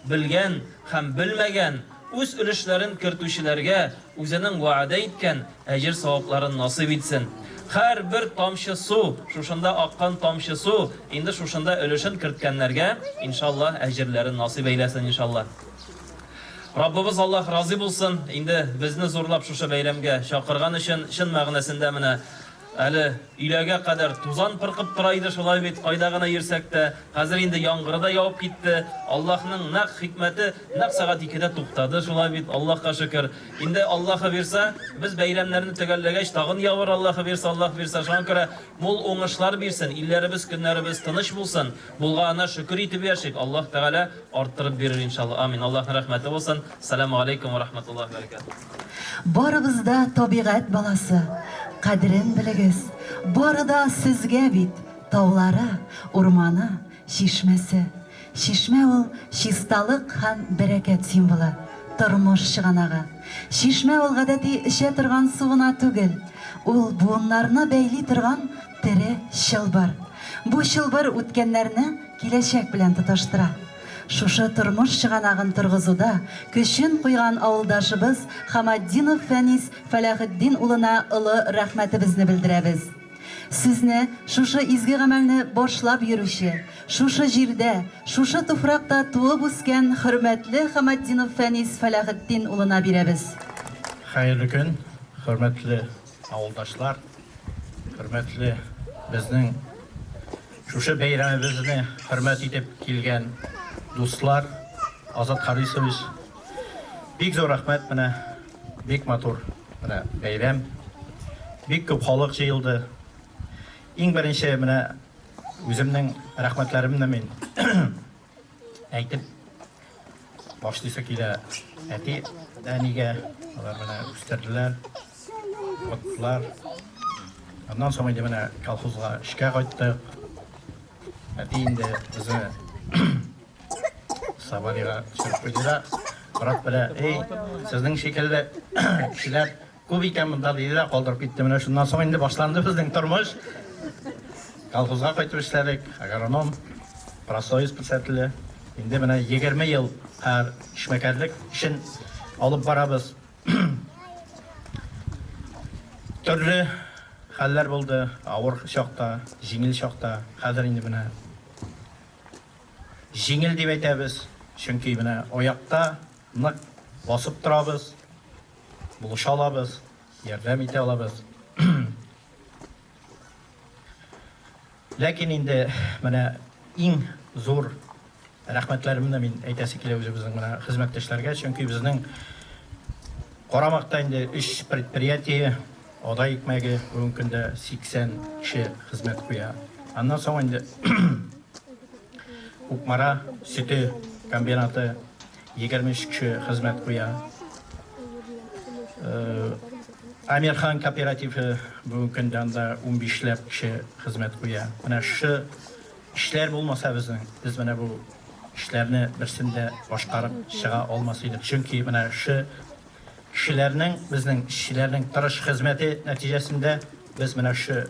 Speaker 5: белгән һәм белмәгән үз өлешләрен кертүчеләргә үзенең вәгъдә иткән әҗр савапларын насыйп итсен. Һәр бер тамчы су, шушында аккан тамчы су, инде шушында өлешен керткәннәргә иншаллаһ әҗрләрен насыйп әйләсен иншаллаһ. Раббыбыз Аллах разый булсын. Инде безне зурлап шушы бәйрәмгә чакырган өчен чын мәгънәсендә менә әле өйләгә кадәр тузан пыркып тора иде, шулай бит кайда гына йөрсәк тә, хәзер инде яңгыры да явып китте. Аллаһның нәкъ хикмәте нәкъ сәгать 2дә туктады, шулай бит Аллаһка шөкер. Инде Аллаһы бирсә, без бәйрәмнәрне төгәлләгәч тагын явыр, Аллаһы бирсә, Аллаһ бирсә, шуңа күрә мул уңышлар бирсен, илләребез, көннәребез тыныч булсын. Булганына шөкер итеп яшик. Аллаһ Тәгалә арттырып бирер иншалла. Амин. Аллаһның рәхмәте булсын. Ассаламу алейкум ва рахматуллаһи ва баракатуһ.
Speaker 1: Барыбызда табигать баласы, кадерен белегез. Бары да сезгә бит таулары, урманы, чишмәсе. Чишмә ул чисталык һәм бәрәкәт символы, тормыш чыганагы. Чишмә ул гадәти эчә торган су гына түгел, ул буыннарны бәйли торган тере чылбыр. Бу чылбыр үткәннәрне киләчәк белән тоташтыра. Шушы тормыш чыганагын торгызуда көчен куйган авылдашыбыз Хамаддинов Фәнис Фәләхетдин улына олы рәхмәтебезне белдерәбез. Сезне шушы изге гамәлне башлап йөрүче, шушы җирдә, шушы туфракта туып үскән хөрмәтле Хамаддинов Фәнис Фәләхетдин улына бирәбез.
Speaker 6: Хәерле көн, хөрмәтле авылдашлар, хөрмәтле безнең шушы бәйрәмебезне хөрмәт итеп килгән дуслар, Азат Харисович, бик зур рәхмәт, менә бик матур менә бәйрәм, бик күп халык җыелды. Иң беренче менә үземнең рәхмәтләремне мин әйтеп башлыйсы килә. Әти, әнигә, алар менә үстерделәр, укыттылар. Аннан соң инде менә колхозга эшкә кайттык. Әти инде безне Сабарига чыгып куйдылар. Карап белә, сезнең шикелле кешеләр күп икән монда диде, калдырып китте. Менә шуннан соң инде башланды безнең тормыш. Колхозга кайтып эшләдек, агроном, профсоюз председателе. Инде менә 20 ел һәр эшмәкәрлек эшен алып барабыз. Төрле хәлләр булды, авыр чакта, җиңел чакта. Хәзер инде менә җиңел дип әйтәбез, чөнки менә аякта нык басып торабыз, булыша алабыз, ярдәм итә алабыз. Ләкин инде менә иң зур рәхмәтләремне мин әйтәсе килә үзебезнең менә хезмәттәшләргә, чөнки безнең Карамакта инде 3 предприятие, адай икмәге бүген көндә 80 кеше хезмәт куя. Аннан соң инде Укмара сөте комбинаты 23 кеше хезмәт куя. Амирхан кооперативы бүгенге көндә анда 15 кеше хезмәт куя. Менә шу эшләр булмаса без менә бу эшләрне берсендә башкарып чыга алмас идек. Чөнки менә шу кешеләрнең, безнең эшчеләрнең тырыш хезмәте нәтиҗәсендә без менә шу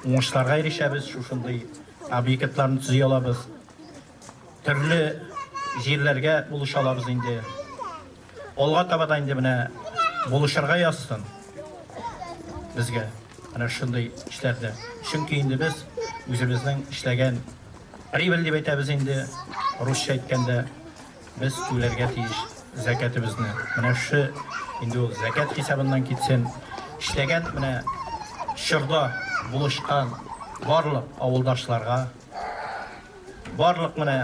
Speaker 6: уңышларга ирешәбез, шушындый объектларны төзи алабыз. Төрле җирләргә булыша алабыз инде. Алга таба да инде менә булышырга язсын безгә менә шундый эшләрдә. Чөнки инде без үзебезнең эшләгән прибыль дип әйтәбез инде, русча әйткәндә без түләргә тиеш закатыбызны. Менә шу инде ул закат хисабыннан китсен, эшләгән менә шырда булышкан барлык авылдашларга, барлык менә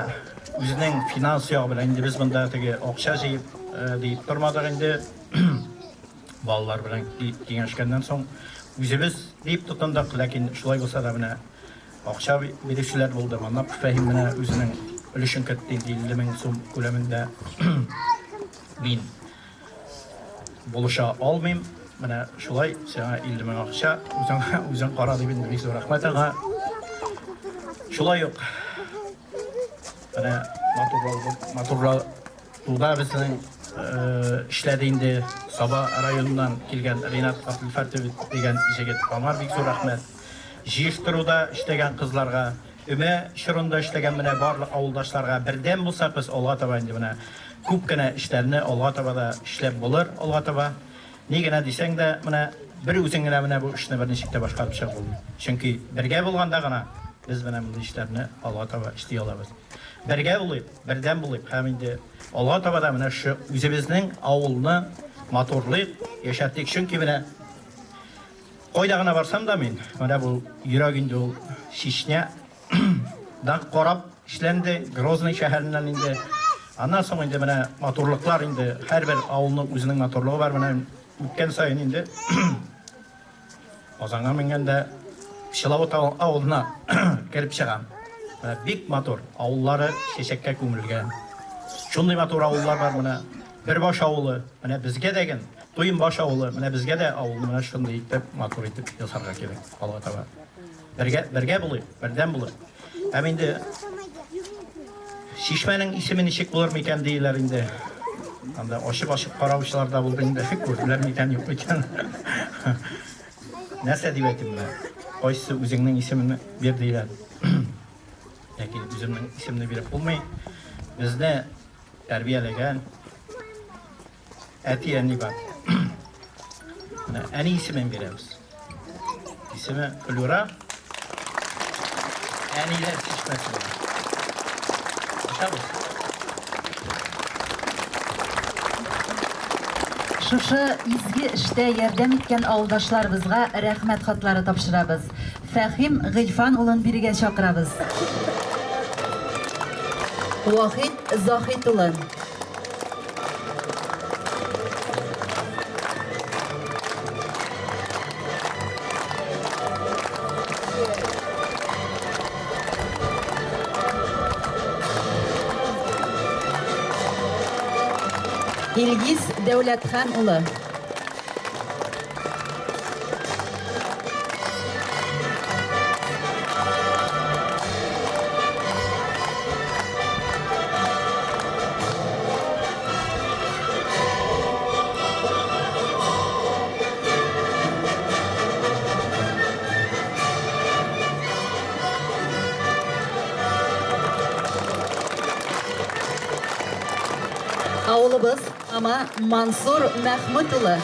Speaker 6: үзенең финанс ягы белән инде без монда теге акча җыеп дип тормадык инде. Балалар белән киңәшкәннән соң үзебез дип тотындык, ләкин шулай булса да менә акча бирүчеләр булды. Монда Фәһим менә үзенең өлешен кертте, 50 мең сум күләмендә. Мин булыша алмыйм. Менә шулай сиңа 50 мең акча үзең кара дип инде бик зур рәхмәт аңа. Шулай ук менә матурлау туда безнең эшләде инде Саба районыннан килгән Ринат Абдулфатов дигән җегет. Аңа бик зур рәхмәт. Җыештыруда эшләгән кызларга, өмә чорында эшләгән менә барлык авылдашларга бердәм булсак без алга таба инде менә күп кенә эшләрне алга таба да эшләп булыр, алга таба. Ни генә дисәң дә менә бер үзең генә менә бу эшне берничек тә башкарып чыгып булмый. Чөнки бергә булганда гына biz менә мондый эшләрне алга таба эшли алабыз. Бергә булып, бердәм булып, һәм инде алга таба да менә шу үзебезнең авылны матурлык яшәтик. Чөнки менә кайда гына барсам да мин, менә бу йөрәгендә ул Чечня дан карап эшләнде, Грозный шәһәреннән инде. Аннан соң инде менә матурлыклар инде һәрбер авылның үзенең матурлыгы бар. Менә үткән сайын инде Казанга менгәндә Шиловод авылына килеп чыгам. Менә бик матур авыллары чәчәккә күмелгән. Шундый матур авыллар бар менә. Бербаш авылы, менә безгә дәген Туйынбаш авылы, менә безгә дә авылны менә шундый итеп матур итеп ясарга кирәк. Алга таба. Бергә булып, бердәм булып. Һәм инде Шишмәнең исеме ничек булыр микән диләр инде. Анда ашып караучылар да булды инде. Күрделәр микән юк икән. Нәрсә дип әйтим менә? Кайсы үзеңнең исеменне бир диләр. Ләкин үземнең исемне биреп булмый. Безне тәрбияләгән әти әни бар. Менә әни исемен бирәбез. Исеме Флюра. Әниләр Чишмәсе.
Speaker 1: Шушы изге эштә ярдәм иткән авылдашларыбызга рәхмәт хатлары тапшырабыз. Фәхим Гыйльфан улын биргә чакырабыз. Вахит Захит улы. Илгиз Дәүләтхан улы. Авылыбыз ama Mansur Мәхмүт улы.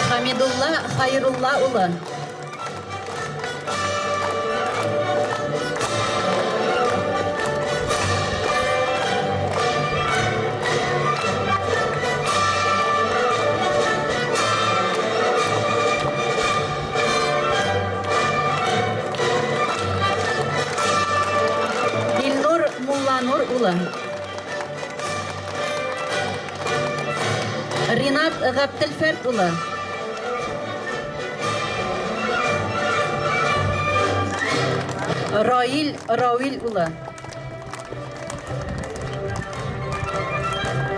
Speaker 1: Хамидулла Хайрулла улы. Мулланур улы. Ринат Габделферд улы. Раил Рауил улы.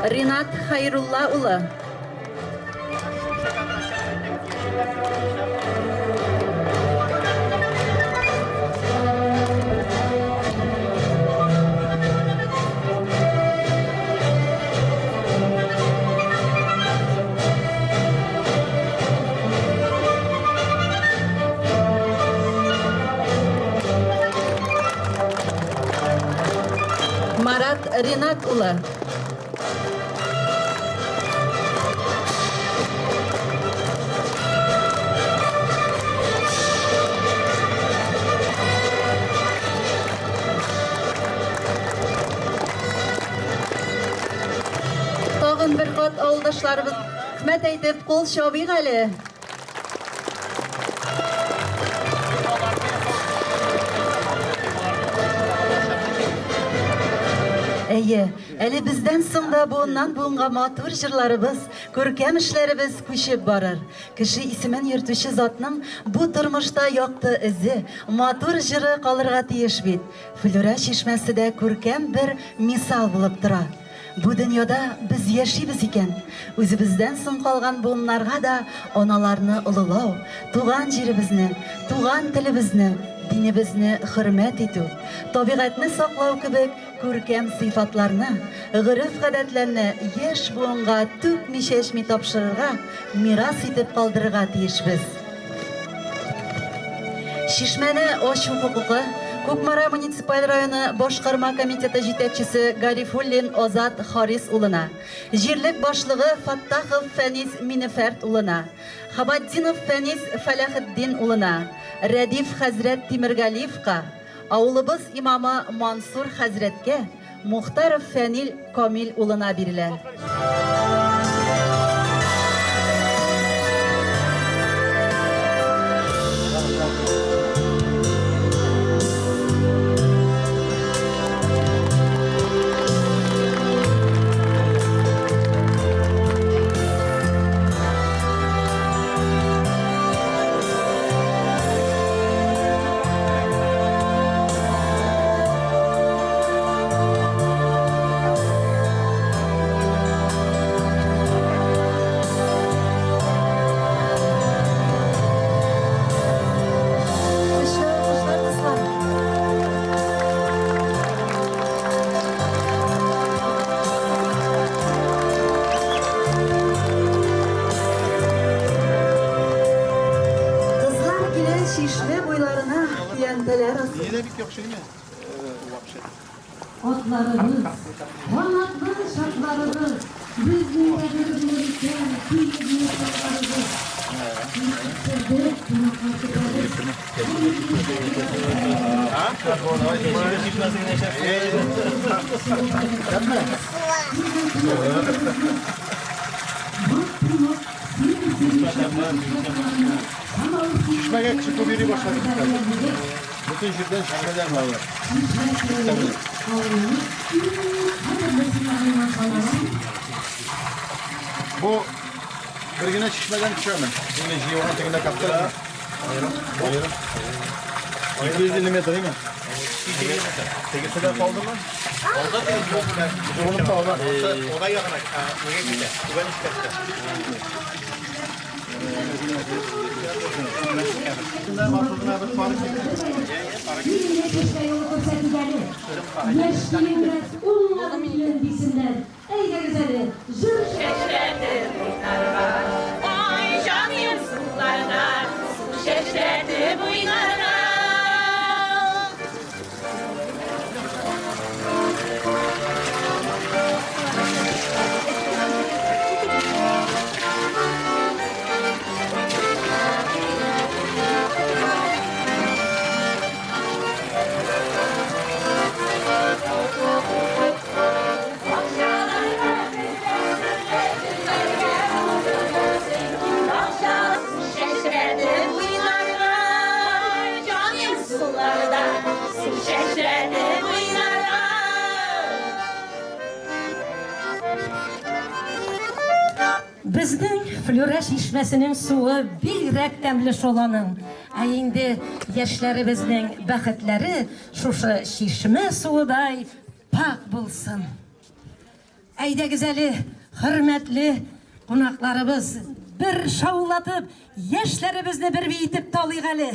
Speaker 1: Ринат Хайрулла улы. Марат Ринат улы. Тагын бер кат авылдашларыбыз рәхмәт әйтеп кул чабыйк әле. Әйе, әле бездән соң да буыннан буынга матур җырларыбыз, күркәм эшләребез күчеп барыр. Кеше исемен йөртүче затның бу тормышта якты эзе, матур җыры калырга тиеш бит. Флюра чишмәсе дә күркәм бер мисал булып тора. Бу дөньяда без яшибез икән. Үзебездән соң калган буыннарга да аналарны улылау, туган җиребезне, туган телебезне, динебезне хөрмәт итү, табигатьне саклау кебек күркәм сыйфатларны, гырыф-гадәтләрне яшь буынга түкми-чәчми тапшырырга, мирас итеп калдырырга тиешбез. Шишмәне ачу хукукы Кукмара муниципаль районы башкарма комитеты җитәкчесе Гарифуллин Озат Харис улына, җирлек башлыгы Фаттахов Фәнис Минефәрт улына, Хабаддинов Фәнис Фәләхетдин улына, Рәдиф хәзрәт Тимергалиевка, авылыбыз имамы Мансур хәзрәткә, Мухтаров Фәнил Камил улына бирелә. Kızlar gelen şişme boylarına yenteler asıl.
Speaker 7: Otlarımız, kanatlı şartlarımız, bizim evimizden bildiğimiz şartlarımız. Bizde
Speaker 3: Şişmeye çıkıp biri başladı. Bütün şirden şişmeden var. Bu bir güne şişmeden çıkıyor mu? Yine Jiyon'a tekinde kaptırır mı? Hayırım. 250 metre değil mi? 250 metre. Tekisi de kaldı mı? Kaldı da onu kaldı. O da yakına. Neye gitti? Ben işkette. Şimdiden başladığına bir fark
Speaker 7: Gençliğimden unladım bilsinler. Ey de güzeli, jür
Speaker 8: Şeşredi boyunlara, ay canım sularda, su şeşredi boyunlara. Şeşredi boyunlara, canım sularda, su şeşredi boyunlara.
Speaker 9: Безнең Флюра шишмәсенең суы бигрәк тәмле шоланың. Ә инде яшьләребезнең бәхетләре шушы шишмә суыдай пак булсын. Әйдәгез әле, хөрмәтле кунакларыбыз, бер шаулатып, яшьләребезне бер биетеп талыйк әле.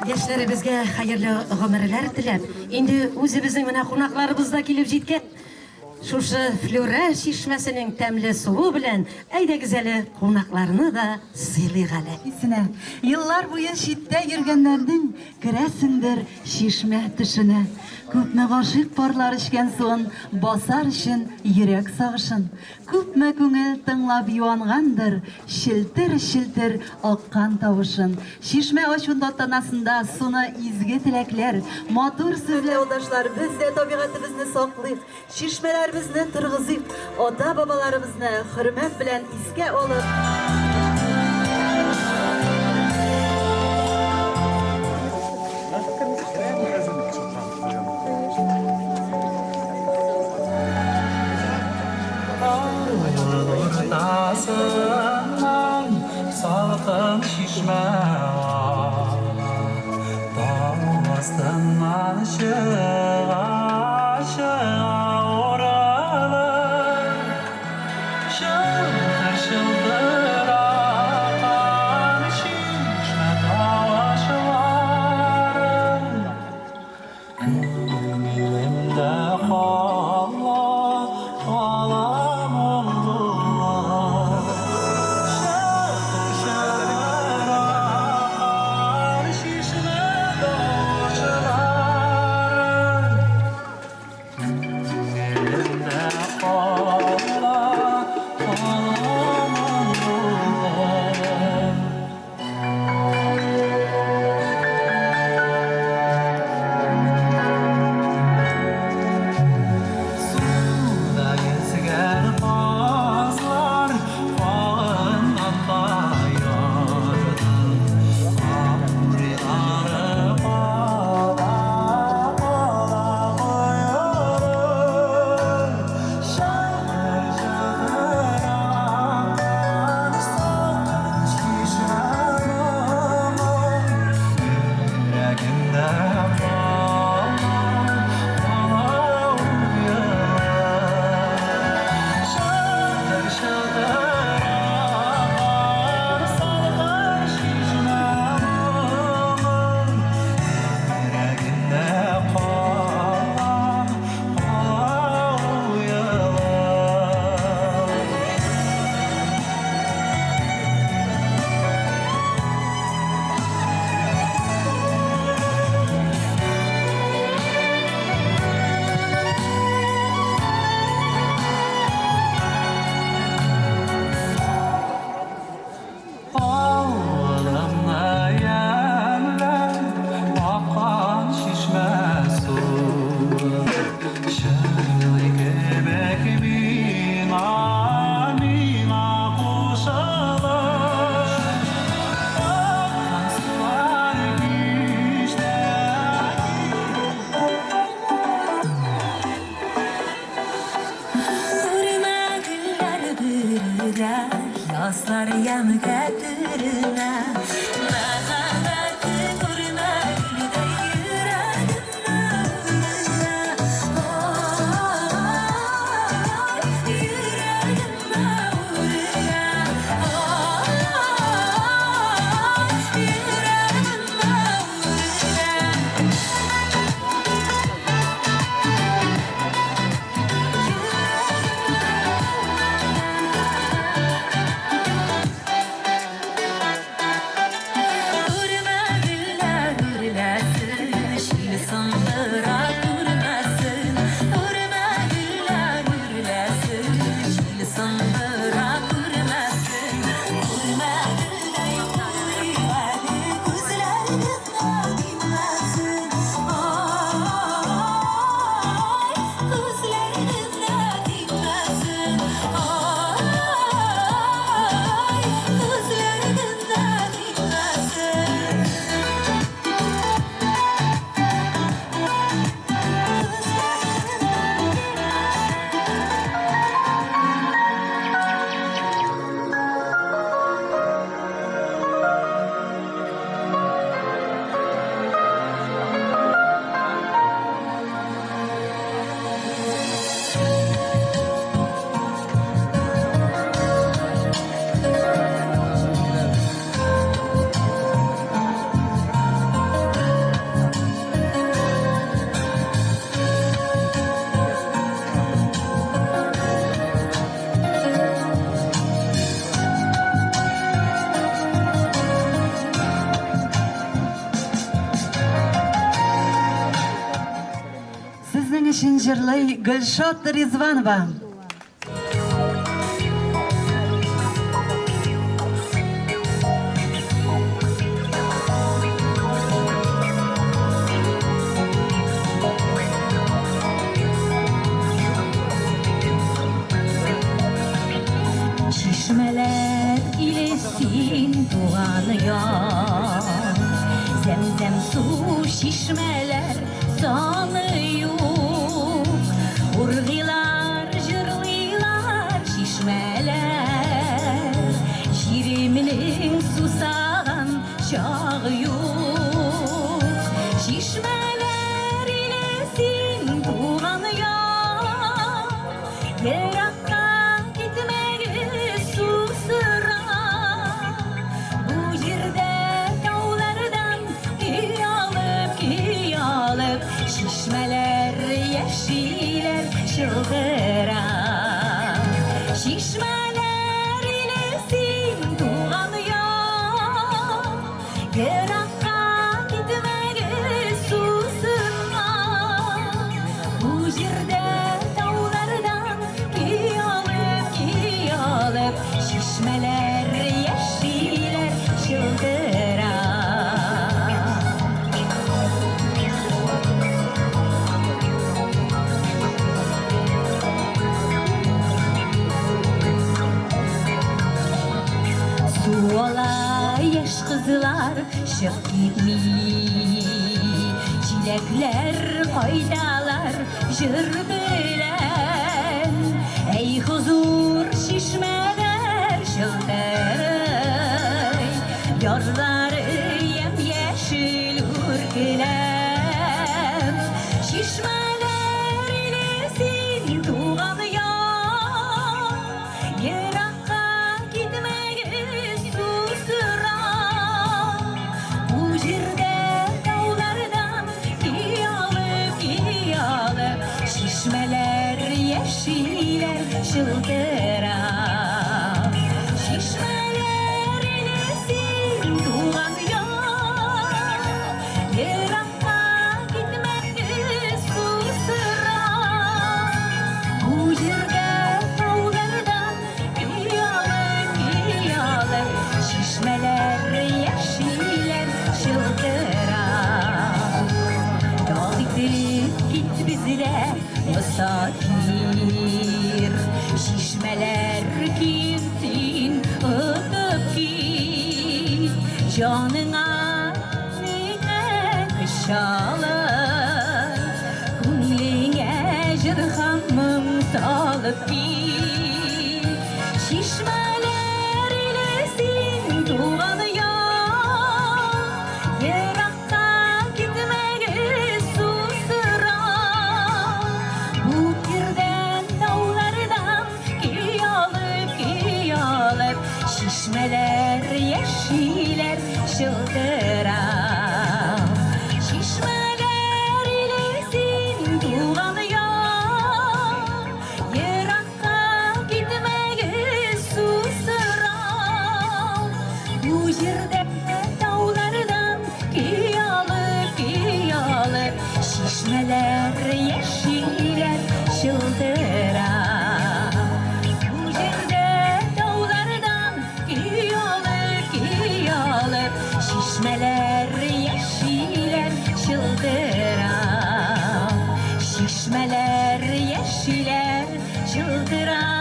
Speaker 9: Яшьләребезгә хәерле гомерләр теләп, инде үзебезнең менә кунакларыбыз да килеп җиткән. Шушы Флюра чишмәсенең тәмле суы белән әйдәгез әле кунакларны да сыйлыйк әле.
Speaker 1: Исенә, еллар буе читтә йөргәннәрнең керәсендер чишмә төшенә. Күпме гашыйк парлар эчкән суын басар өчен йөрәк сагышын. Күпме күңел тыңлап юангандыр челтер-челтер аккан тавышын. Чишмә ачуында танасында суны изге теләкләр, матур сүзле удашлар, без дә табигатыбызны саклыйк, чишмәләребезне торгызыйк, ата-бабаларыбызны хөрмәт белән искә алып.
Speaker 10: Salqin şişme Dağıstından çığa oralı Şıldır şıldır akan şişme taşları Gönlümde kalam oldular
Speaker 8: Yaslar yanı getirine Merhameti kurma gülde yüreğime Yüreğime uğruna
Speaker 1: Sizin için jırlay Gülşat Rizvanova.
Speaker 8: Çeşmeler ilesin doğanıyor, zemzem su şişmeler sanıyor. Urgilar jırgılar şişmeler, şiriminin susagan çağı yok. Şişmeler ilesin doğanıyor, Irak'a gitmeyi susura. Bu yerde dağlardan alıp şişmeler yeşiller çıldıra. Şişmeler ilesin doğanıyor, Irak'a gitmeyi susura. Bu yerde dağlardan alıp şişmeler yeşiller çıldıra. Su ola yaş kızlar şık gitmiş, çilekler faydalar jır bilen. Ey huzur şişmeler şıldır, yarları yemyeşil hürgülem. Şişmeler ilesin doğanıyor, Irak'a gitmeyi susura. Bu yerde dağlardan alıp şişmeler yeşiller çıldıra. Şişmeler ilesin doğanıyor, Irak'a gitmeyi susura. Bu yerde dağlardan alıp şişmeler yeşiller çıldıra. Yol diktirip git bizle misafir, şişmeler giyinsin ıkıp git. Canına nine kış alır, Kungline jırhamım salıp git. Şişmeler ilesin doğanıyor, Irak'a gitmeyi susura. Bu birden dağlardan alıp şişmeler yeşiller çıldıra. Şişmeler ilesin doğanıyor, Irak'a gitmeyi susura. Bu yerde dağlardan alıp şişmeler yeşiller çıldıra. Bu yerde dağlardan alıp şişmeler yeşiller çıldıra. Şişmeler yeşiller çıldıra.